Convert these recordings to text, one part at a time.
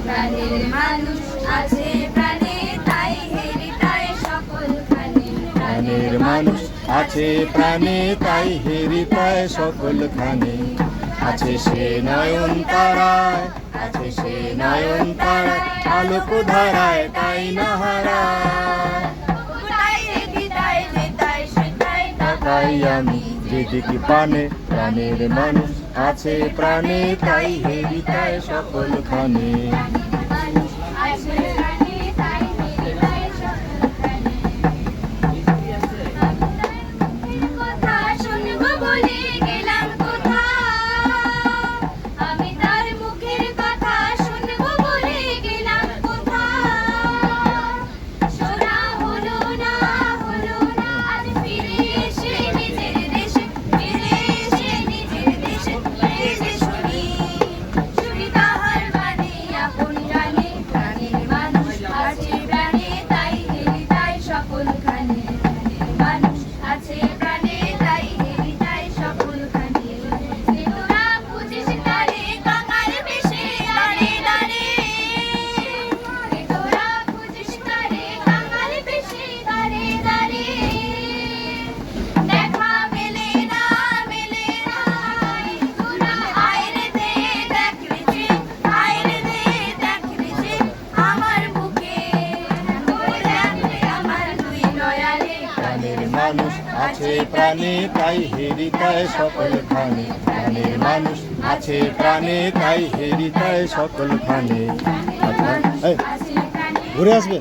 প্রাণের মানুষ আছে প্রাণে তাই হেরি তাই সকলখানে। প্রাণের মানুষ আছে প্রাণে তাই হেরি তাই সকলখানে। আছে সে নয়ন তারায়, আছে সে নয়ন তারায়, আলোক ধারায় তাই না হারায়। তাই দেখি তাই যে তাই সেটাই তাই আমি যেদিকে পানে, প্রাণের মানুষ আছে প্রাণে তাই হেরি তাই সকলখানে। মানুষ আছে প্রাণে তাই হেরি তাই সকলখানে। কথা শুনবো বলে গেলাম কোথা, আমি তার মুখের কথা শুনবো বলে গেলাম কোথা। শোনা হলো না আজ ফিরে এসে নিজের দেশে, ফিরে এসে নিজের দেশে এই যে শুনি শুনি তাহার বাণী আপন গানে। প্রাণের মানুষ আছে প্রাণে তাই হেরি তাই সকলখানে। মানুষ আছে প্রাণে তাই হেরি তাই সকলখানে। তোরা বুঝিস তারে কাঙাল বেশে দাঁড়ে দাঁড়ে, তোরা বুঝিস তারে কাঙাল বেশে দাঁড়ে দাঁড়ে। দেখা মেলে না তোরা আইরে দে দেখ রে যে, আইরে দে দেখ রে যে আমার বুকে ওই দেখ রে আমার দুই নয়ালে। প্রাণের মানুষ আছে প্রাণে তাই হেরি তাই সকলখানে। প্রাণের মানুষ আছে প্রাণে তাই হেরি তাই সকলখানে। এই, ঘুরে আসবে।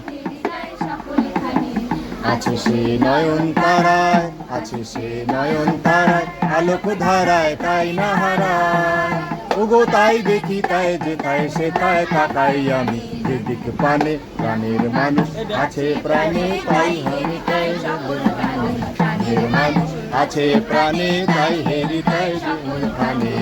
আছে সে নয়ন তারায়, আছে সে নয়ন তারায়, আলোক ধারায় তাই না হারায়। ওগো তাই দেখি তাই যে তাই সে তাই তাকাই আমি যেদিকে পানে। প্রাণের মানুষ আছে প্রাণে তাই হেরি তাই সকলখানে। প্রাণের মানুষ আছে প্রাণে তাই হেরি তাই সকলখানে।